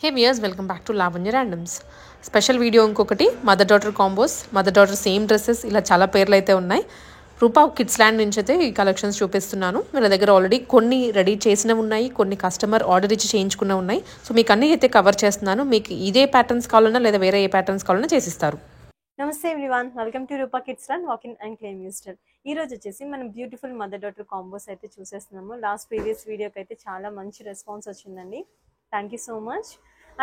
Hey viewers, welcome back to Lavanya randoms. Special video ఇంకొకటి mother daughter combos, mother daughter same dresses, ఇలా చాలా పేర్లు అయితే ఉన్నాయి. రూపా కిడ్స్ ల్యాండ్ నుంచి అయితే ఈ కలెక్షన్స్ చూపిస్తున్నాను. మన దగ్గర ఆల్రెడీ కొన్ని రెడీ చేసినవి ఉన్నాయి, కొన్ని కస్టమర్ ఆర్డర్ ఇచ్చి చేయించుకున్నవి ఉన్నాయి. సో మీకు అన్నీ అయితే కవర్ చేస్తున్నాను. మీకు ఇదే ప్యాటర్న్స్ కావాలన్నా లేదా వేరే ఏ ప్యాటర్న్స్ కావాలన్నా చేసిస్తారు. నమస్తే everyone, welcome to Rupa kids land walk in and claim your style. ఈ రోజు వచ్చేసి మనం బ్యూటిఫుల్ మదర్ డాటర్ కాంబోస్ అయితే చూసేస్తున్నాము. ప్రీవియస్ వీడియోకి అయితే చాలా మంచి రెస్పాన్స్ వచ్చిందండి. Thank you so much.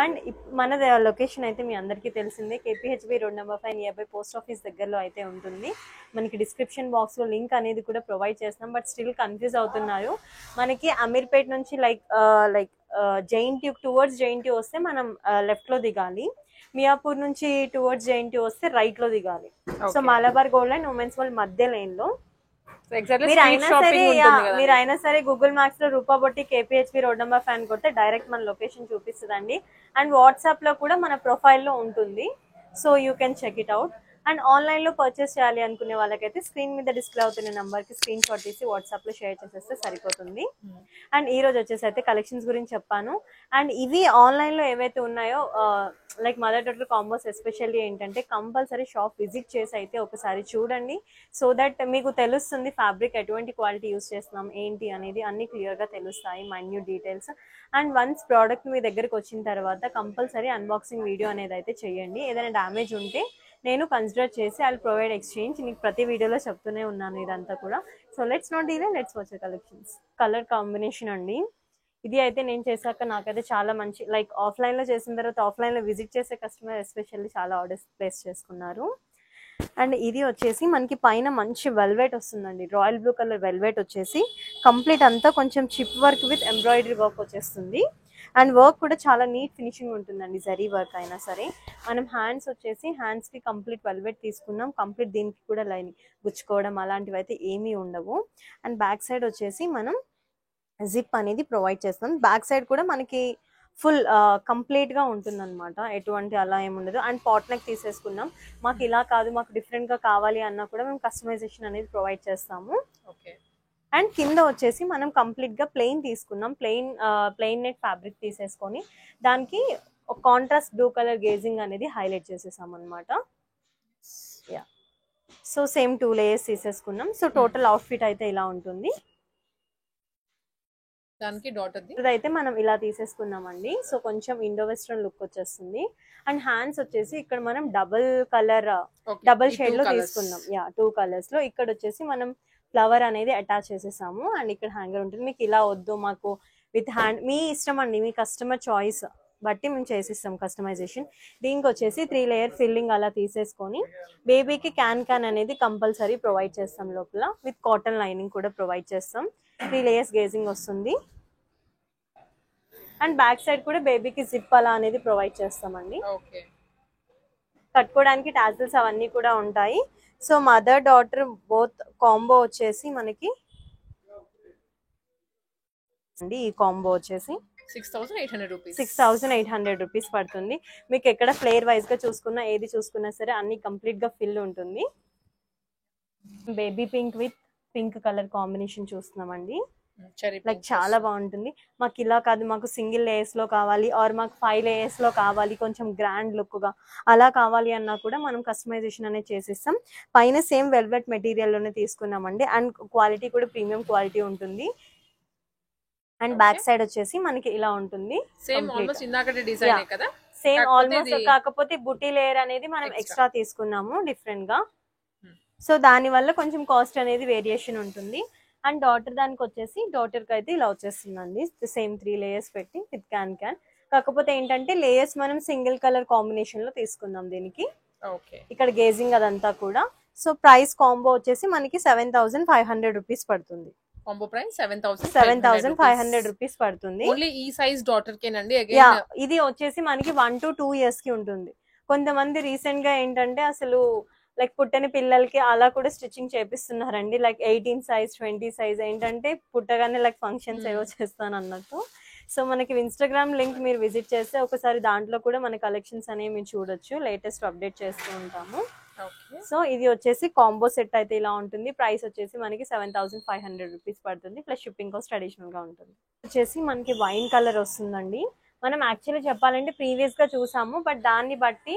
And మన లొకేషన్ అయితే మీ అందరికీ తెలిసిందే, KPHB road number 5 near by post office దగ్గరలో అయితే ఉంటుంది. మనకి డిస్క్రిప్షన్ బాక్స్లో లింక్ అనేది కూడా ప్రొవైడ్ చేస్తున్నాం. బట్ స్టిల్ కన్ఫ్యూజ్ అవుతున్నారు. మనకి అమీర్పేట్ నుంచి లైక్ జైంట్యూ టువర్డ్స్ జైంట్యూ వస్తే మనం లెఫ్ట్లో దిగాలి. మియాపూర్ నుంచి టువర్డ్స్ జైంట్యూ వస్తే రైట్ లో దిగాలి. So Malabar gold and women's వాళ్ళ మధ్య లైన్ లో మీరు అయినా సరే గూగుల్ మ్యాప్స్ లో రూపా బొట్టి కేపీహెచ్బి రోడ్ నెంబర్ 5 కొడితే డైరెక్ట్ మన లొకేషన్ చూపిస్తుందండి. అండ్ వాట్సాప్ లో కూడా మన ప్రొఫైల్ లో ఉంటుంది. So you can check it out. And online లో పర్చేస్ చేయాలి అనుకునే వాళ్ళకైతే స్క్రీన్ మీద డిస్ప్లే అవుతున్న నంబర్ కి స్క్రీన్ షాట్ తీసి వాట్సాప్ లో షేర్ చేసేస్తే సరిపోతుంది. అండ్ ఈ రోజు వచ్చేసి అయితే కలెక్షన్స్ గురించి చెప్పాను. అండ్ ఇవి ఆన్లైన్ లో ఏవైతే ఉన్నాయో like mother daughter combos especially ఏంటంటే కంపల్సరీ షాప్ విజిట్ చేసి అయితే ఒకసారి చూడండి. సో దట్ మీకు తెలుస్తుంది ఫ్యాబ్రిక్ ఎటువంటి క్వాలిటీ యూస్ చేస్తున్నాం ఏంటి అనేది అన్ని క్లియర్ గా తెలుస్తాయి, minute details. And once product మీ దగ్గరకు వచ్చిన తర్వాత కంపల్సరీ అన్బాక్సింగ్ వీడియో అనేది అయితే చేయండి. ఏదైనా డ్యామేజ్ ఉంటే నేను కన్సిడర్ చేసి ఐ ప్రొవైడ్ ఎక్స్చేంజ్. నీకు ప్రతి వీడియోలో చెప్తూనే ఉన్నాను ఇదంతా కూడా. So let's not delay, let's watch collections. Colour combination అండి ఇది అయితే నేను చేశాక నాకైతే చాలా మంచి, లైక్ ఆఫ్లైన్ లో చేసిన తర్వాత ఆఫ్లైన్ లో విజిట్ చేసే కస్టమర్ ఎస్పెషల్లీ చాలా ఆర్డర్స్ ప్లేస్ చేసుకున్నారు. అండ్ ఇది వచ్చేసి మనకి పైన మంచి వెల్వెట్ వస్తుందండి, రాయల్ బ్లూ కలర్ వెల్వెట్ వచ్చేసి కంప్లీట్ అంతా కొంచెం chip work with embroidery work వచ్చేస్తుంది. అండ్ వర్క్ కూడా చాలా నీట్ ఫినిషింగ్ ఉంటుందండి, జరీ వర్క్ అయినా సరే. మనం హ్యాండ్స్ వచ్చేసి హ్యాండ్స్ కి కంప్లీట్ వెల్వెట్ తీసుకున్నాం. కంప్లీట్ దీనికి కూడా లైన్ గుచ్చుకోవడం అలాంటివి అయితే ఏమీ ఉండవు. అండ్ బ్యాక్ సైడ్ వచ్చేసి మనం జిప్ అనేది ప్రొవైడ్ చేస్తాం. బ్యాక్ సైడ్ కూడా మనకి ఫుల్ కంప్లీట్ గా ఉంటుంది అనమాట, ఎటువంటి అలా ఏముండదు. అండ్ పాట్ నెక్ తీసేసుకున్నాం. మాకు ఇలా కాదు, మాకు డిఫరెంట్ గా కావాలి అన్నా కూడా మేము కస్టమైజేషన్ అనేది ప్రొవైడ్ చేస్తాము. అండ్ కింద వచ్చేసి మనం కంప్లీట్ గా ప్లెయిన్ తీసుకున్నాం. ప్లెయిన్ నెట్ ఫ్యాబ్రిక్ తీసేసుకొని దానికి ఒక కాంట్రాస్ట్ బ్లూ కలర్ గేజింగ్ అనేది హైలైట్ చేసేసాం అనమాట. యా, సో సేమ్ 2 లేయర్స్ తీసేసుకున్నాం. సో టోటల్ అవుట్ఫిట్ అయితే ఇలా ఉంటుంది. దానికి డాటర్ అయితే మనం ఇలా తీసేసుకున్నామండి. సో కొంచెం ఇండో వెస్ట్రన్ లుక్ వచ్చేస్తుంది. అండ్ హ్యాండ్స్ వచ్చేసి ఇక్కడ మనం డబల్ షేడ్ లో తీసుకున్నాం. యా, 2 కలర్స్ లో. ఇక్కడ వచ్చేసి మనం ఫ్లవర్ అనేది అటాచ్ చేసేసాము. అండ్ ఇక్కడ హ్యాంగర్ ఉంటుంది. మీకు ఇలా వద్దు మాకు విత్ హ్యాండ్, మీ ఇష్టం అండి, మీ కస్టమర్ చాయిస్ బట్టి మేము చేసిస్తాం కస్టమైజేషన్. దీనికి వచ్చేసి 3 లేయర్ ఫిల్లింగ్ అలా తీసేసుకొని బేబీకి క్యాన్ అనేది కంపల్సరీ ప్రొవైడ్ చేస్తాం. లోపల విత్ కాటన్ లైనింగ్ కూడా ప్రొవైడ్ చేస్తాం. 3 లేయర్స్ గేజింగ్ వస్తుంది. అండ్ బ్యాక్ సైడ్ కూడా బేబీకి జిప్ అలా అనేది ప్రొవైడ్ చేస్తామండి. కట్టుకోవడానికి టాజిల్స్ అవన్నీ కూడా ఉంటాయి. So mother daughter both combo వచ్చేసి మనకి ఈ కాంబో వచ్చేసి 6,800 రూపీస్ పడుతుంది. మీకు ఎక్కడ ఫ్లేర్ వైజ్ గా చూసుకున్నా ఏది చూసుకున్నా సరే అన్ని కంప్లీట్ గా ఫిల్ ఉంటుంది. Baby pink with pink colour combination చూస్తున్నామండి. లైక్ చాలా బాగుంటుంది. మాకు ఇలా కాదు, మాకు సింగిల్ లేయర్స్ లో కావాలి ఆర్ మాకు 5 లేయర్స్ లో కావాలి, కొంచెం గ్రాండ్ లుక్ గా అలా కావాలి అన్నా కూడా మనం కస్టమైజేషన్ అనేది చేసిస్తాం. పైన సేమ్ వెల్వెట్ మెటీరియల్ లోనే తీసుకున్నామండి. అండ్ క్వాలిటీ కూడా ప్రీమియం క్వాలిటీ ఉంటుంది. అండ్ బ్యాక్ సైడ్ వచ్చేసి మనకి ఇలా ఉంటుంది. సేమ్ ఆల్మోస్ట్, కాకపోతే బుటీ లేయర్ అనేది మనం ఎక్స్ట్రా తీసుకున్నాము డిఫరెంట్ గా. సో దాని వల్ల కొంచెం కాస్ట్ అనేది వేరియేషన్ ఉంటుంది. అండ్ దానికి వచ్చేసి డాటర్ కి అయితే ఇలా వచ్చేస్తుందండి. సేమ్ 3 లేయర్స్ పెట్టి విత్ క్యాన్. కాకపోతే ఏంటంటే లేయర్స్ మనం సింగిల్ కలర్ కాంబినేషన్ లో తీసుకున్నాం దీనికి. ఇక్కడ గేజింగ్ అదంతా కూడా. సో ప్రైస్ కాంబో వచ్చేసి మనకి 7,500 రూపీస్ పడుతుంది. కాంబో ప్రైస్ 7,500 రూపీస్ పడుతుంది. ఓన్లీ ఈ సైజ్ డాటర్ కేనండి. ఇది వచ్చేసి మనకి 1 to 2 years కి ఉంటుంది. కొంతమంది రీసెంట్ గా ఏంటంటే అసలు లైక్ పుట్టని పిల్లలకి అలా కూడా స్టిచ్చింగ్ చేపిస్తున్నారండి. లైక్ 18 సైజ్ 20 సైజ్ ఏంటంటే పుట్టగానే లైక్ ఫంక్షన్స్ ఏవో చేస్తాను అన్నట్టు. సో మనకి ఇన్స్టాగ్రామ్ లింక్ మీరు విజిట్ చేస్తే ఒకసారి దాంట్లో కూడా మన కలెక్షన్స్ అనేవి మీరు చూడొచ్చు. లేటెస్ట్ అప్డేట్ చేస్తూ ఉంటాము. సో ఇది వచ్చేసి కాంబో సెట్ అయితే ఇలా ఉంటుంది. ప్రైస్ వచ్చేసి మనకి 7,500 రూపీస్ పడుతుంది. ప్లస్ షిప్పింగ్ కాస్ట్ అడిషనల్ గా ఉంటుంది. వచ్చేసి మనకి వైన్ కలర్ వస్తుందండి. మనం యాక్చువల్లీ చెప్పాలంటే ప్రీవియస్ గా చూసాము, బట్ దాన్ని బట్టి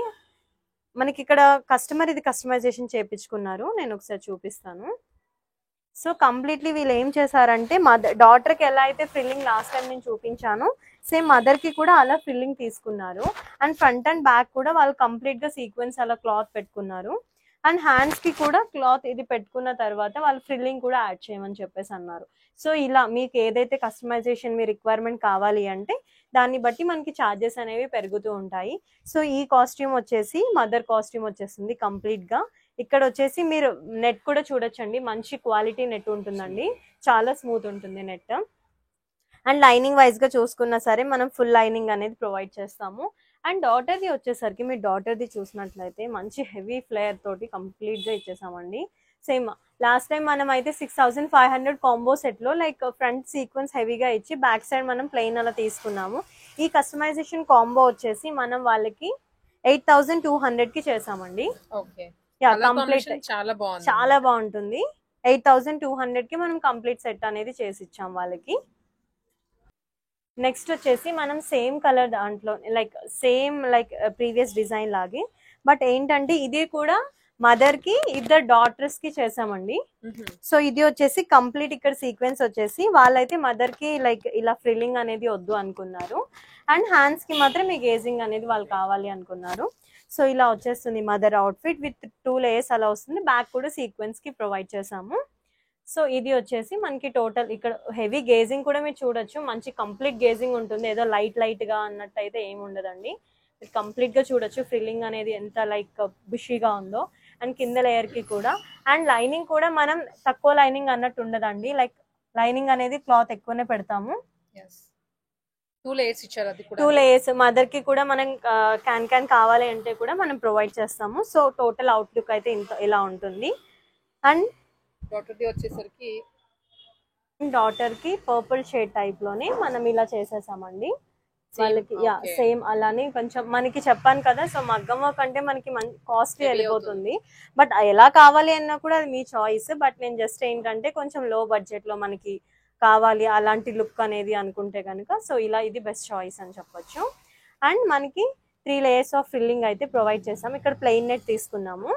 మనకి ఇక్కడ కస్టమర్ ఇది కస్టమైజేషన్ చేయించుకున్నారు. నేను ఒకసారి చూపిస్తాను. సో కంప్లీట్లీ వీళ్ళు ఏం చేశారంటే డాటర్కి ఎలా అయితే ఫ్రిల్లింగ్ లాస్ట్ టైం నేను చూపించాను, సేమ్ మదర్కి కూడా అలా ఫ్రిల్లింగ్ తీసుకున్నారు. అండ్ ఫ్రంట్ అండ్ బ్యాక్ కూడా వాళ్ళు కంప్లీట్గా సీక్వెన్స్ అలా క్లాత్ పెట్టుకున్నారు. అండ్ హ్యాండ్స్కి కూడా క్లాత్ ఇది పెట్టుకున్న తర్వాత వాళ్ళు ఫ్రిల్లింగ్ కూడా యాడ్ చేయమని చెప్పేసి అన్నారు. సో ఇలా మీకు ఏదైతే కస్టమైజేషన్ మీ రిక్వైర్మెంట్ కావాలి అంటే దాన్ని బట్టి మనకి ఛార్జెస్ అనేవి పెరుగుతూ ఉంటాయి. సో ఈ కాస్ట్యూమ్ వచ్చేసి మదర్ కాస్ట్యూమ్ వచ్చేస్తుంది కంప్లీట్గా. ఇక్కడ వచ్చేసి మీరు నెట్ కూడా చూడొచ్చండి, మంచి క్వాలిటీ నెట్ ఉంటుందండి, చాలా స్మూత్ ఉంటుంది నెట్. అండ్ లైనింగ్ వైజ్ గా చూసుకున్నా సరే మనం ఫుల్ లైనింగ్ అనేది ప్రొవైడ్ చేస్తాము. అండ్ డాటర్ది వచ్చేసరికి మీ డాటర్ది చూసినట్లయితే మంచి హెవీ ఫ్లేయర్ తోటి కంప్లీట్ గా ఇచ్చేసామండి. సేమ్ లాస్ట్ టైం మనం అయితే 6500 కాంబో సెట్ లో లైక్ ఫ్రంట్ సీక్వెన్స్ హెవీగా ఇచ్చి బ్యాక్ సైడ్ మనం ప్లెయిన్ అలా తీసుకున్నాము. ఈ కస్టమైజేషన్ కాంబో వచ్చేసి మనం వాళ్ళకి 8200 కి చేసామండి. ఓకే, కంప్లీట్ చాలా బాగుంటుంది. 8200 కి మనం కంప్లీట్ సెట్ అనేది చేసి ఇచ్చాం వాళ్ళకి. నెక్స్ట్ వచ్చేసి మనం సేమ్ కలర్ దాంట్లో సేమ్ ప్రీవియస్ డిజైన్ లాగే, బట్ ఏంటంటే ఇది కూడా మదర్ కి ఇద్దరు డాటర్స్ కి చేసామండి. సో ఇది వచ్చేసి కంప్లీట్ ఇక్కడ సీక్వెన్స్ వచ్చేసి వాళ్ళైతే మదర్ కి ఇలా ఫ్రిల్లింగ్ అనేది వద్దు అనుకున్నారు. అండ్ హ్యాండ్స్ కి మాత్రం ఈ గేజింగ్ అనేది వాళ్ళు కావాలి అనుకున్నారు. సో ఇలా వచ్చేస్తుంది మదర్ అవుట్ఫిట్ విత్ 2 లేయర్స్ అలా వస్తుంది. బ్యాక్ కూడా సీక్వెన్స్ కి ప్రొవైడ్ చేసాము. సో ఇది వచ్చేసి మనకి టోటల్ ఇక్కడ హెవీ గేజింగ్ కూడా మీరు చూడొచ్చు, మంచి కంప్లీట్ గేజింగ్ ఉంటుంది. ఏదో లైట్ గా అన్నట్టు అయితే ఏమి ఉండదండి, మీరు కంప్లీట్ గా చూడొచ్చు ఫ్రిల్లింగ్ అనేది ఎంత బుషీగా ఉందో. అండ్ కింద లేయర్ కి కూడా అండ్ లైనింగ్ కూడా మనం తక్కువ లైనింగ్ అన్నట్టు ఉండదండి, లైనింగ్ అనేది క్లాత్ ఎక్కువనే పెడతాము. 2 లేయర్స్ ఇచ్చారు, అది కూడా 2 లేయర్స్ మదర్ కి కూడా మనం క్యాన్ కావాలి అంటే కూడా మనం ప్రొవైడ్ చేస్తాము. సో టోటల్ అవుట్లుక్ అయితే ఇలా ఉంటుంది. అండ్ డాటర్ కి పర్పుల్ షేడ్ టైప్ లోనే మనం ఇలా చేసేసామండి వాళ్ళకి. సేమ్ అలానే కొంచెం మనకి చెప్పాను కదా, సో మగ్గం వర్క్ అంటే మనకి కాస్ట్ వెళ్ళిపోతుంది, బట్ ఎలా కావాలి అన్నా కూడా అది మీ చాయిస్. బట్ నేను జస్ట్ ఏంటంటే కొంచెం లో బడ్జెట్ లో మనకి కావాలి అలాంటి లుక్ అనేది అనుకుంటే కనుక సో ఇలా ఇది బెస్ట్ చాయిస్ అని చెప్పొచ్చు. అండ్ మనకి 3 లేయర్స్ ఆఫ్ ఫిల్లింగ్ అయితే ప్రొవైడ్ చేస్తాం. ఇక్కడ ప్లెయిన్ నెట్ తీసుకున్నాము,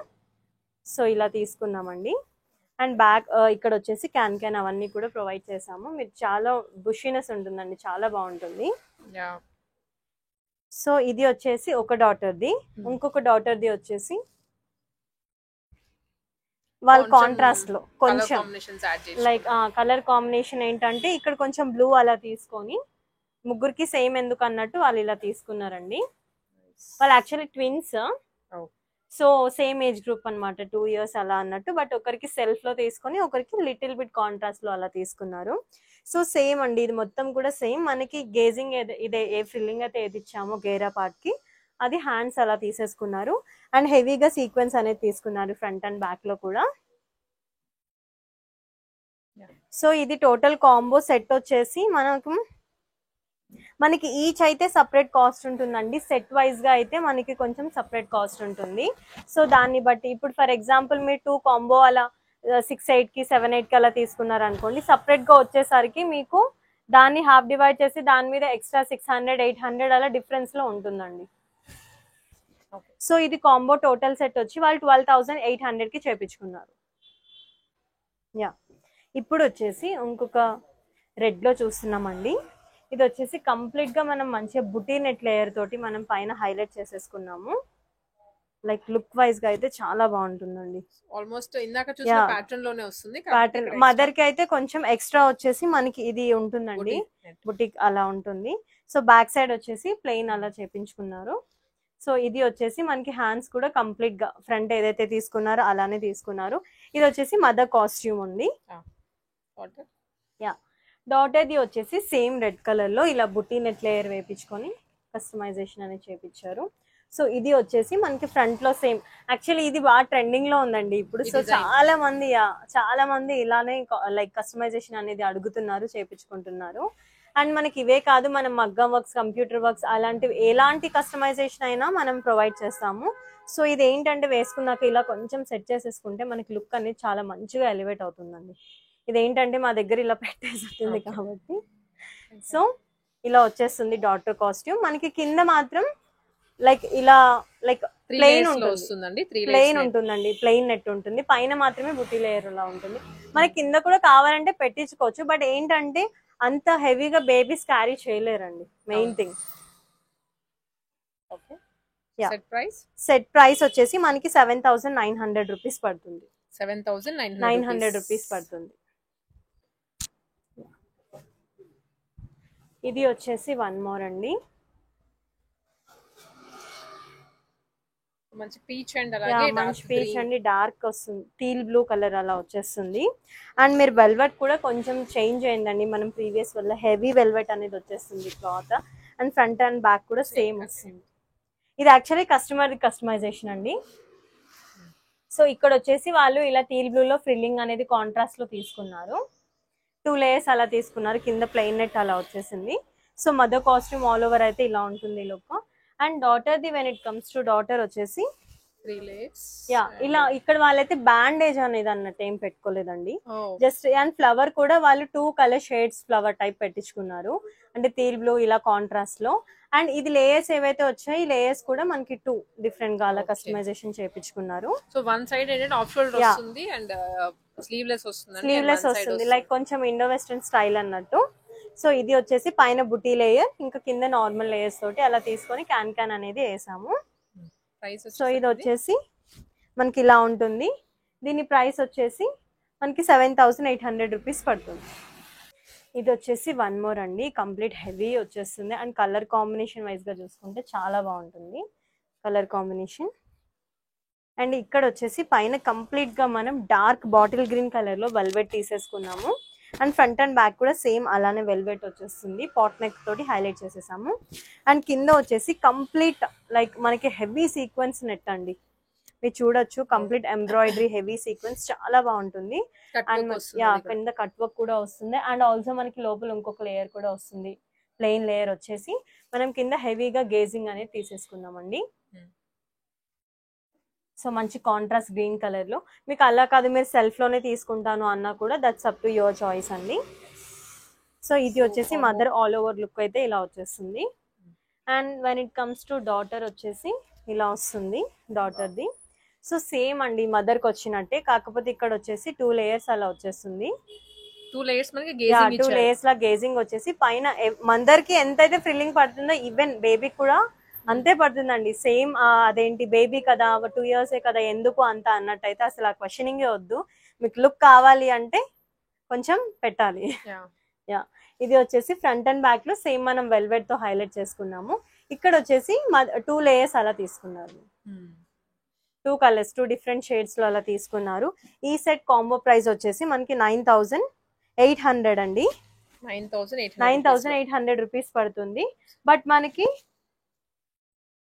సో ఇలా తీసుకున్నామండి. అండ్ బ్యాక్ ఇక్కడ వచ్చేసి క్యాన్ అవన్నీ కూడా ప్రొవైడ్ చేసాము. మీరు చాలా బుషీనెస్ ఉంటుందండి, చాలా బాగుంటుంది. సో ఇది వచ్చేసి ఒక డాటర్ది, ఇంకొక డాటర్ది వచ్చేసి వాళ్ళ కాంట్రాస్ట్ లో కొంచెం కలర్ కాంబినేషన్ ఏంటంటే ఇక్కడ కొంచెం బ్లూ అలా తీసుకొని ముగ్గురికి సేమ్ ఎందుకు అన్నట్టు వాళ్ళు ఇలా తీసుకున్నారండి. వాళ్ళు actually twins, so same age group అనమాట, 2 years అలా అన్నట్టు. బట్ ఒకరికి సెల్ఫ్ లో తీసుకొని ఒకరికి లిటిల్ బిట్ కాంట్రాస్ట్ లో అలా తీసుకున్నారు. సో సేమ్ అండి, ఇది మొత్తం కూడా సేమ్. మనకి గేజింగ్ ఇదే ఏ ఫిల్లింగ్ అయితే ఏది ఇచ్చామో గేరా పార్ట్ కి అది హ్యాండ్స్ అలా తీసేసుకున్నారు. అండ్ హెవీగా సీక్వెన్స్ అనేది తీసుకున్నారు ఫ్రంట్ అండ్ బ్యాక్ లో కూడా. సో ఇది టోటల్ కాంబో సెట్ వచ్చేసి మనకి ఈచ్ అయితే సపరేట్ కాస్ట్ ఉంటుందండి. సెట్ వైజ్ గా అయితే మనకి కొంచెం సపరేట్ కాస్ట్ ఉంటుంది. సో దాన్ని బట్టి ఇప్పుడు ఫర్ ఎగ్జాంపుల్ మీరు 2 కాంబో అలా 6-8 కి 7-8 కి అలా తీసుకున్నారు అనుకోండి, సపరేట్ గా వచ్చేసరికి మీకు దాన్ని హాఫ్ డివైడ్ చేసి దాని మీద ఎక్స్ట్రా 600-800 అలా డిఫరెన్స్ లో ఉంటుందండి. సో ఇది కాంబో టోటల్ సెట్ వచ్చి వాళ్ళు 12,800 కి చేపించుకున్నారు. ఇప్పుడు వచ్చేసి ఇంకొక రెడ్ లో చూస్తున్నామండి. ఇది వచ్చేసి కంప్లీట్ గా మనం మంచిగా బుటీ నెట్ లేయర్ తోటి మనం పైన హైలైట్ చేసేసుకున్నాము. లుక్ వైజ్ గా అయితే చాలా బాగుంటుందండి. ఆల్మోస్ట్ ఇందాక చూసిన ప్యాటర్న్ లోనే వస్తుంది. ప్యాటర్న్ మదర్ కి అయితే కొంచెం ఎక్స్ట్రా వచ్చేసి మనకి ఇది ఉంటుందండి, బుటిక్ అలా ఉంటుంది. సో బ్యాక్ సైడ్ వచ్చేసి ప్లెయిన్ అలా చేపించుకున్నారు. సో ఇది వచ్చేసి మనకి హ్యాండ్స్ కూడా కంప్లీట్ గా ఫ్రంట్ ఏదైతే తీసుకున్నారో అలానే తీసుకున్నారు. ఇది వచ్చేసి మదర్ కాస్ట్యూమ్ ఉంది. డాటర్ది వచ్చేసి సేమ్ రెడ్ కలర్ లో ఇలా బుటీ నెట్ లేయర్ వేపించుకొని కస్టమైజేషన్ అనేది చేపించారు. సో ఇది వచ్చేసి మనకి ఫ్రంట్ లో సేమ్, యాక్చువల్లీ ఇది బాగా ట్రెండింగ్ లో ఉందండి ఇప్పుడు. సో చాలా మంది ఇలానే కస్టమైజేషన్ అనేది అడుగుతున్నారు, చేపించుకుంటున్నారు. అండ్ మనకి ఇవే కాదు, మనం మగ్గం వర్క్స్, కంప్యూటర్ వర్క్స్ అలాంటివి ఎలాంటి కస్టమైజేషన్ అయినా మనం ప్రొవైడ్ చేస్తాము. సో ఇది ఏంటంటే వేసుకున్నాక ఇలా కొంచెం సెట్ చేసేసుకుంటే మనకి లుక్ అనేది చాలా మంచిగా ఎలివేట్ అవుతుందండి. ఇదేంటంటే మా దగ్గర ఇలా పెట్టేస్తుంది కాబట్టి. సో ఇలా వచ్చేస్తుంది డాటర్ కాస్ట్యూమ్. మనకి కింద మాత్రం లైక్ ఇలా లైక్ ప్లెయిన్ ఉంటుంది, ప్లెయిన్ ఉంటుందండి, ప్లెయిన్ నెట్ ఉంటుంది, పైన మాత్రమే బుటీ లేయర్ లా ఉంటుంది. మనకి కింద కూడా కావాలంటే పెట్టించుకోవచ్చు, బట్ ఏంటంటే అంత హెవీగా బేబీస్ క్యారీ చేయలేరండి, main thing. Okay, set price వచ్చేసి మనకి 7,900 రూపీస్ పడుతుంది. 7,900 రూపీస్ పడుతుంది. ఇది వచ్చేసి వన్ మోర్ అండి, మంచి పీచ్ అండ్ అలాగే మంచి పీచ్ అండి, డార్క్ వస్తుంది, టీల్ బ్లూ కలర్ అలా వచ్చేస్తుంది. అండ్ మీరు వెల్వెట్ కూడా కొంచెం చేంజ్ అయిందండి మనం ప్రీవియస్ వల్ల, హెవీ వెల్వెట్ అనేది వచ్చేస్తుంది cloth. And front and back కూడా సేమ్ వస్తుంది. ఇది యాక్చువల్లీ కస్టమైజేషన్ అండి. సో ఇక్కడ వచ్చేసి వాళ్ళు ఇలా టీల్ బ్లూ లో ఫ్రిల్లింగ్ అనేది కాంట్రాస్ట్ లో తీసుకున్నారు, 2 లేయర్స్ అలా తీసుకున్నారు, కింద ప్లెయిన్ నెట్ అలా వచ్చేసింది. So mother costume all over అయితే ఇలా ఉంటుంది look. And daughter the when it comes to daughter వచ్చేసి 3 layers. ఇలా ఇక్కడ వాళ్ళైతే బ్యాండేజ్ అనేది అన్నట్టు ఏం పెట్టుకోలేదండి, జస్ట్. అండ్ ఫ్లవర్ కూడా వాళ్ళు 2 కలర్ షేడ్స్ ఫ్లవర్ టైప్ పెట్టించుకున్నారు, అంటే టీల్ బ్లూ ఇలా కాంట్రాస్ట్ లో. అండ్ ఇది లేయర్స్ ఏవైతే వచ్చాయి, లేయర్స్ కూడా మనకి 2 డిఫరెంట్ గా అలా కస్టమైజేషన్ చేయించుకున్నారు. సో వన్ సైడ్ ఏంటంటే ఆఫ్ షోల్డర్ వస్తుంది అండ్ స్లీవ్లెస్ వస్తుంది, లైక్ కొంచెం ఇండో వెస్టర్న్ స్టైల్ అన్నట్టు. సో ఇది వచ్చేసి పైన బుటీ లేయర్, ఇంకా కింద నార్మల్ లేయర్స్ తోటి అలా తీసుకొని క్యాన్ అనేది వేసాము. సో ఇది వచ్చేసి మనకి ఇలా ఉంటుంది, దీని ప్రైస్ వచ్చేసి మనకి 7,800 రూపీస్ పడుతుంది. ఇది వచ్చేసి వన్ మోర్ అండి, కంప్లీట్ హెవీ వచ్చేస్తుంది. అండ్ కలర్ కాంబినేషన్ వైజ్ గా చూసుకుంటే చాలా బాగుంటుంది కలర్ కాంబినేషన్. అండ్ ఇక్కడ వచ్చేసి పైన కంప్లీట్ గా మనం డార్క్ బాటిల్ గ్రీన్ కలర్ లో వెల్వెట్ తీసేసుకున్నాము. అండ్ ఫ్రంట్ అండ్ బ్యాక్ కూడా సేమ్ అలానే వెల్వెట్ వచ్చేస్తుంది, పాట్ నెక్ తోటి హైలైట్ చేసేసాము. అండ్ కింద వచ్చేసి కంప్లీట్ లైక్ మనకి హెవీ సీక్వెన్స్ నెట్ అండి, మీరు చూడొచ్చు, కంప్లీట్ ఎంబ్రాయిడరీ హెవీ సీక్వెన్స్ చాలా బాగుంటుంది. అండ్ కింద కట్ వర్క్ కూడా వస్తుంది. అండ్ ఆల్సో మనకి లోపల ఇంకొక లేయర్ కూడా వస్తుంది, ప్లెయిన్ లేయర్ వచ్చేసి మనం కింద హెవీగా గేజింగ్ అనేది తీసేసుకున్నామండి. సో మంచి కాంట్రాస్ట్ గ్రీన్ కలర్ లో, మీకు అలా కాదు మీరు సెల్ఫ్ లోనే తీసుకుంటాను అన్నా కూడా that's up to your choice అండి. సో ఇది వచ్చేసి మదర్ ఆల్ ఓవర్ లుక్ అయితే ఇలా వచ్చేస్తుంది. And when it comes to daughter వచ్చేసి ఇలా వస్తుంది డాటర్ది. సో సేమ్ అండి మదర్కి వచ్చినట్టే, కాకపోతే ఇక్కడ వచ్చేసి 2 లేయర్స్ అలా వచ్చేస్తుంది, 2 layers మనకి గేజింగ్ 2 లేయర్స్ లా గేజింగ్ వచ్చేసి పైన మదర్కి ఎంతైతే ఫ్రిల్లింగ్ పడుతుందో ఈవెన్ బేబీకి కూడా అంతే పడుతుందండి, సేమ్. అదేంటి బేబీ కదా 2 years కదా ఎందుకు అంత అన్నట్టయితే అసలు ఆ క్వశ్చనింగే వద్దు, మీకు లుక్ కావాలి అంటే కొంచెం పెట్టాలి. ఇది వచ్చేసి ఫ్రంట్ అండ్ బ్యాక్ లో సేమ్ మనం వెల్వెట్ తో హైలైట్ చేసుకున్నాము. ఇక్కడ వచ్చేసి 2 లేయర్స్ అలా తీసుకున్నారు, 2 కలర్స్ 2 డిఫరెంట్ షేడ్స్ లో అలా తీసుకున్నారు. ఈ సెట్ కాంబో ప్రైస్ వచ్చేసి మనకి 9,800 అండి, 9,800 రూపీస్ పడుతుంది. బట్ మనకి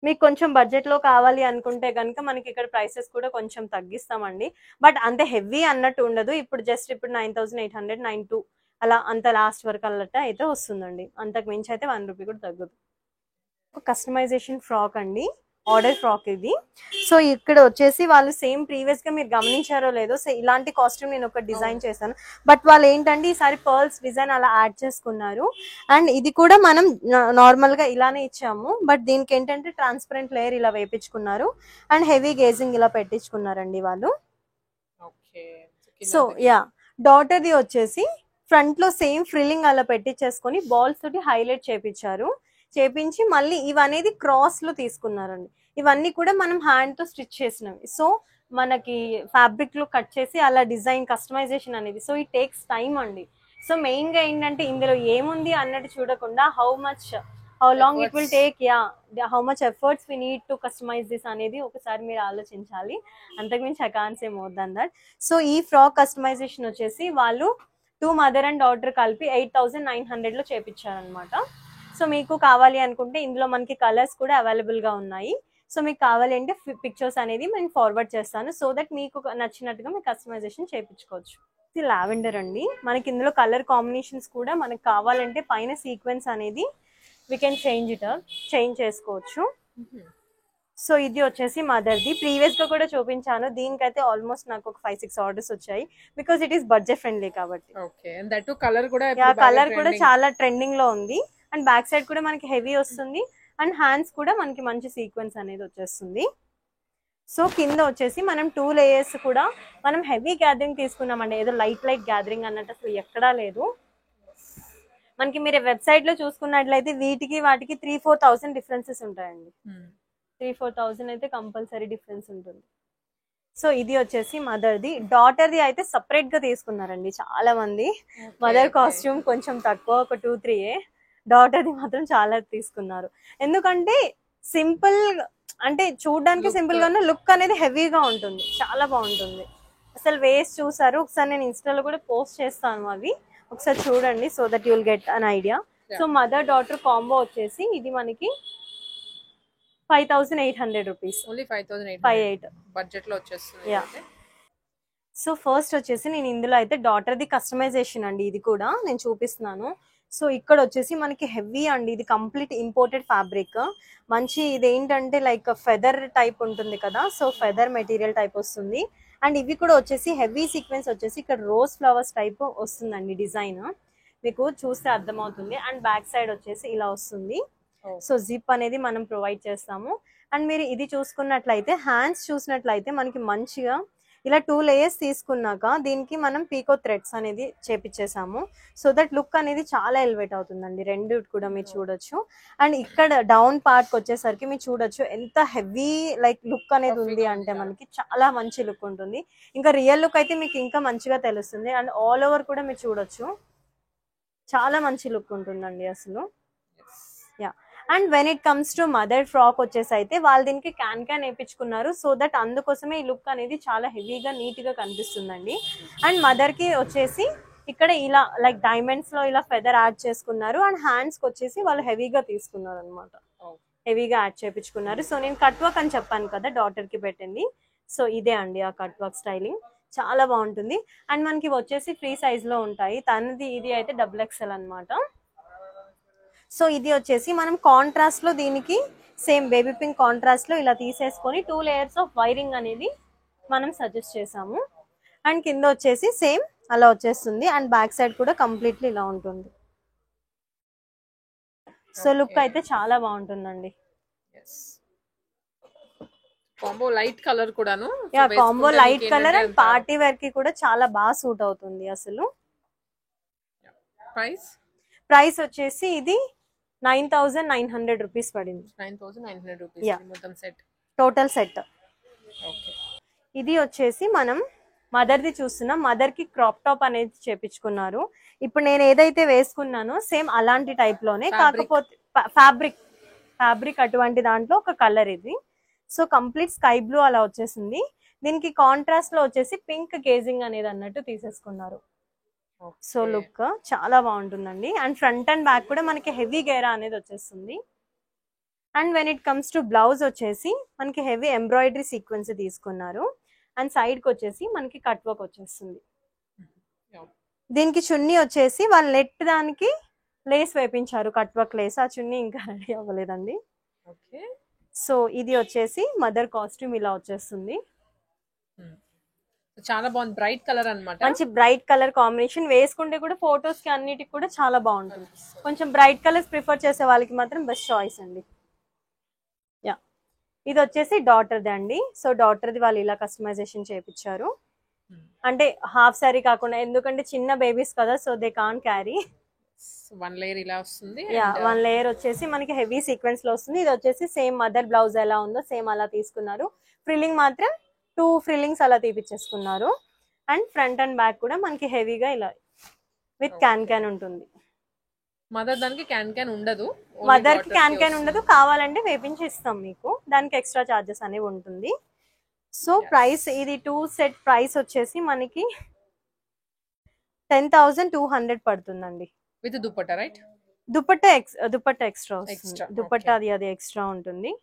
మీకు కొంచెం బడ్జెట్ లో కావాలి అనుకుంటే కనుక మనకి ఇక్కడ ప్రైసెస్ కూడా కొంచెం తగ్గిస్తామండి, బట్ అంత హెవీ అన్నట్టు ఉండదు. ఇప్పుడు 9,800 9,200 అలా అంత లాస్ట్ వరకు అల్లట అయితే వస్తుందండి, అంతకు మించి అయితే 1 రూపీ కూడా తగ్గదు. కస్టమైజేషన్ ఫ్రాక్ అండి, ఆర్డర్ ఫ్రాక్ ఇది. సో ఇక్కడ వచ్చేసి వాళ్ళు సేమ్ ప్రీవియస్ గా మీరు గమనించారో లేదో, సో ఇలాంటి కాస్ట్యూమ్ నేను ఒక డిజైన్ చేశాను, బట్ వాళ్ళు ఏంటంటే ఈసారి పర్ల్స్ డిజైన్ అలా యాడ్ చేసుకున్నారు. అండ్ ఇది కూడా మనం నార్మల్ గా ఇలానే ఇచ్చాము, బట్ దీనికి ఏంటంటే ట్రాన్స్పరెంట్ లేయర్ ఇలా వేపించుకున్నారు అండ్ హెవీ గేజింగ్ ఇలా పెట్టించుకున్నారండి వాళ్ళు. సో డాటర్ ది వచ్చేసి ఫ్రంట్ లో సేమ్ ఫ్రిల్లింగ్ అలా పెట్టించేసుకొని బాల్స్ తోటి హైలైట్ చేపించి మళ్ళీ ఇవనేది క్రాస్ లో తీసుకున్నారండి. ఇవన్నీ కూడా మనం హ్యాండ్ తో స్టిచ్ చేసినవి, సో మనకి ఫ్యాబ్రిక్ లో కట్ చేసి అలా డిజైన్ కస్టమైజేషన్ అనేది. సో ఇట్ టేక్స్ టైమ్ అండి. సో మెయిన్ గా ఏంటంటే ఇందులో ఏముంది అన్నట్టు చూడకుండా how long it will take, how much efforts we need to customize this అనేది ఒకసారి మీరు ఆలోచించాలి, అంతకుమించి I can't say more than that. So ఈ ఫ్రాక్ కస్టమైజేషన్ వచ్చేసి వాళ్ళు 2 మదర్ అండ్ డాటర్ కలిపి 8,900 లో చేపించారనమాట. సో మీకు కావాలి అనుకుంటే ఇందులో మనకి కలర్స్ కూడా అవైలబుల్ గా ఉన్నాయి. సో మీకు కావాలి అంటే పిక్చర్స్ అనేది నేను ఫార్వర్డ్ చేస్తాను, సో దట్ మీకు నచ్చినట్టుగా మీరు కస్టమైజేషన్ చేయించుకోవచ్చు. ఇది లావెండర్ అండి, మనకి ఇందులో కలర్ కాంబినేషన్స్ కూడా మనకు కావాలంటే పైన సీక్వెన్స్ అనేది వీ కెన్ చేంజ్ చేసుకోవచ్చు. సో ఇది వచ్చేసి మదర్ది, ప్రీవియస్ గా కూడా చూపించాను, దీనికైతే ఆల్మోస్ట్ నాకు ఒక 5-6 ఆర్డర్స్ వచ్చాయి, because it is budget friendly కాబట్టి. కలర్ కూడా చాలా ట్రెండింగ్ లో ఉంది. అండ్ బ్యాక్ సైడ్ కూడా మనకి హెవీ వస్తుంది అండ్ హ్యాండ్స్ కూడా మనకి మంచి సీక్వెన్స్ అనేది వచ్చేస్తుంది. సో కింద వచ్చేసి మనం 2 లేయర్స్ కూడా మనం హెవీ గ్యాదరింగ్ తీసుకున్నామండి, ఏదో లైట్ గ్యాదరింగ్ అన్నట్టు అసలు ఎక్కడా లేదు. మనకి మీరు వెబ్సైట్ లో చూసుకున్నట్లయితే వీటికి వాటికి 3-4,000 డిఫరెన్సెస్ ఉంటాయండి. 3-4,000 అయితే కంపల్సరీ డిఫరెన్స్ ఉంటుంది. సో ఇది వచ్చేసి మదర్ది. డాటర్ది అయితే సపరేట్ గా తీసుకున్నారండి చాలా మంది. మదర్ కాస్ట్యూమ్ కొంచెం తక్కువ, ఒక 2-3. డాటర్ది మాత్రం చాలా తీసుకున్నారు. ఎందుకంటే సింపుల్, అంటే చూడడానికి సింపుల్ గా ఉన్న లుక్ అనేది హెవీగా ఉంటుంది, చాలా బాగుంటుంది. అసలు వేస్ట్ చూసారు, ఒకసారి నేను ఇన్స్టాలో కూడా పోస్ట్ చేస్తాను, అవి ఒకసారి చూడండి, so that you'll get an idea. So mother daughter combo వచ్చేసి ఇది మనకి 5,800 రూపీస్. ఓన్లీ 5,800 బడ్జెట్ లో వచ్చేస్తుంది. సో ఫస్ట్ వచ్చేసి నేను ఇందులో అయితే డాటర్ది కస్టమైజేషన్ అండి, ఇది కూడా నేను చూపిస్తున్నాను. సో ఇక్కడ వచ్చేసి మనకి హెవీ అండి, ఇది కంప్లీట్ ఇంపోర్టెడ్ ఫ్యాబ్రిక్. మంచి ఇదేంటంటే లైక్ ఫెదర్ టైప్ ఉంటుంది కదా, సో ఫెదర్ మెటీరియల్ టైప్ వస్తుంది. అండ్ ఇవి కూడా వచ్చేసి హెవీ సీక్వెన్స్ వచ్చేసి ఇక్కడ రోజ్ ఫ్లవర్స్ టైప్ వస్తుందండి డిజైన్, మీకు చూస్తే అర్థమవుతుంది. అండ్ బ్యాక్ సైడ్ వచ్చేసి ఇలా వస్తుంది. సో జిప్ అనేది మనం ప్రొవైడ్ చేస్తాము. అండ్ మీరు ఇది చూసుకున్నట్లయితే హ్యాండ్స్ చూసినట్లయితే మనకి మంచిగా ఇలా 2 లేయర్స్ తీసుకున్నాక దీనికి మనం పీకో థ్రెడ్స్ అనేది చేపించేసాము. సో దట్ లుక్ అనేది చాలా ఎలివేట్ అవుతుందండి, రెండు కూడా మీరు చూడొచ్చు. అండ్ ఇక్కడ డౌన్ పార్ట్ వచ్చేసరికి మీరు చూడొచ్చు ఎంత హెవీ లైక్ లుక్ అనేది ఉంది అంటే మనకి చాలా మంచి లుక్ ఉంటుంది. ఇంకా రియల్ లుక్ అయితే మీకు ఇంకా మంచిగా తెలుస్తుంది. అండ్ ఆల్ ఓవర్ కూడా మీరు చూడొచ్చు, చాలా మంచి లుక్ ఉంటుందండి అసలు. Yeah. And when it comes to mother frock వచ్చేసి అయితే వాళ్ళు దీనికి క్యాన్ వేయించుకున్నారు. సో దట్ అందుకోసమే ఈ లుక్ అనేది చాలా హెవీగా నీట్ గా కనిపిస్తుందండి. అండ్ మదర్ కి వచ్చేసి ఇక్కడ ఇలా లైక్ డైమండ్స్ లో ఇలా ఫెదర్ యాడ్ చేసుకున్నారు. అండ్ హ్యాండ్స్ కి వచ్చేసి వాళ్ళు హెవీగా తీసుకున్నారు అనమాట, హెవీగా యాడ్ చేయించుకున్నారు. సో నేను కట్ వర్క్ అని చెప్పాను కదా డాటర్ కి పెట్టింది, సో ఇదే అండి ఆ కట్ వర్క్ స్టైలింగ్, చాలా బాగుంటుంది. అండ్ మనకి వచ్చేసి ఫ్రీ సైజ్ లో ఉంటాయి. తనది ఇది అయితే XXL అనమాట. సో ఇది వచ్చేసి మనం కాంట్రాస్ట్ లో దీనికి సేమ్ బేబీ పింక్ కాంట్రాస్ట్ లో ఇలా తీసేసుకొని 2 లేయర్స్ ఆఫ్ వైరింగ్ అనేది మనం సజెస్ట్ చేసాము. అండ్ కింద వచ్చేసి సేమ్ అలా వచ్చేస్తుంది. అండ్ బ్యాక్ సైడ్ కూడా కంప్లీట్లీ ఇలా ఉంటుంది. సో లుక్ అయితే చాలా బాగుంటుందండి. కాంబో లైట్ కలర్ కూడాను, yeah combo light colour and party wear కి కూడా చాలా బాగా సూట్ అవుతుంది అసలు. ప్రైస్ వచ్చేసి ఇది 9,900 రూపీస్ పడింది. 9,900 రూపీస్ మొత్తం సెట్, టోటల్ సెట్. ఇది వచ్చేసి మనం మదర్ది చూస్తున్నాం. మదర్ కి క్రాప్ టాప్ అనేది చేపించుకున్నారు. ఇప్పుడు నేను ఏదైతే వేసుకున్నానో సేమ్ అలాంటి టైప్ లోనే, కాకపోతే ఫ్యాబ్రిక్ అటువంటి దాంట్లో ఒక కలర్ ఇది. సో కంప్లీట్ స్కై బ్లూ అలా వచ్చేసింది. దీనికి కాంట్రాస్ట్ లో వచ్చేసి పింక్ గేజింగ్ అనేది అన్నట్టు తీసేసుకున్నారు. సో లుక్ చాలా బాగుంటుందండి. అండ్ ఫ్రంట్ అండ్ బ్యాక్ కూడా మనకి హెవీ గేరా అనేది వచ్చేస్తుంది. And when it comes to blouse వచ్చేసి మనకి హెవీ ఎంబ్రాయిడరీ సీక్వెన్స్ తీసుకున్నారు. అండ్ సైడ్ కి వచ్చేసి మనకి కట్ వర్క్ వచ్చేస్తుంది. దీనికి చున్నీ వచ్చేసి వాళ్ళు నెట్ దానికి లేస్ వేపించారు, కట్ వర్క్ లేస్. ఆ చున్నీ ఇంకా రెడీ అవ్వలేదండి. సో ఇది వచ్చేసి మదర్ కాస్ట్యూమ్ ఇలా వచ్చేస్తుంది. చాలా బాగుంది, బ్రైట్ కలర్ అన్నమాట, మంచి బ్రైట్ కలర్ కాంబినేషన్. వేసుకుంటే కూడా ఫొటోస్ కి అన్నిటికి కూడా చాలా బాగుంటుంది. కొంచెం బ్రైట్ కలర్స్ ప్రిఫర్ చేసే వాళ్ళకి మాత్రం బెస్ట్ చాయిస్ అండి. యా, ఇది వచ్చేసి డాటర్ది అండి. సో డాటర్ది వాళ్ళు ఇలా కస్టమైజేషన్ చేయించారు. అంటే హాఫ్ సారీ కాకుండా, ఎందుకంటే చిన్న బేబీస్ కదా, so they can't carry. 1 layer ఇలా వస్తుంది. యా, 1 లేయర్ వచ్చేసి మనకి హెవీ సీక్వెన్స్ లో వస్తుంది. ఇది వచ్చేసి సేమ్ మదర్ బ్లౌజ్ ఎలా ఉందో సేమ్ అలా తీసుకున్నారు. ఫ్రిల్లింగ్ మాత్రం 2 ఫ్రిల్లింగ్స్ అలా తీపిచ్చేసుకున్నారు. అండ్ ఫ్రంట్ అండ్ బ్యాక్ కూడా మనకి హెవీగా ఇలా విత్ క్యాన్ ఉంటుంది. మదర్ దానికి క్యాన్ ఉండదు, మదర్ కి క్యాన్ ఉండదు. కావాలంటే వేపించి ఇస్తాం మీకు, దానికి ఎక్స్ట్రా చార్జెస్ అనేవి ఉంటుంది. సో ప్రైస్ ఇది 2 సెట్ ప్రైస్ వచ్చేసి మనకి 10,200 పడుతుందండి. With dupatta, right? Dupatta extra వస్తుంది. దుపట్టా అది ఎక్స్ట్రా ఉంటుంది.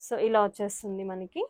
సో ఇలా వచ్చేస్తుంది మనకి.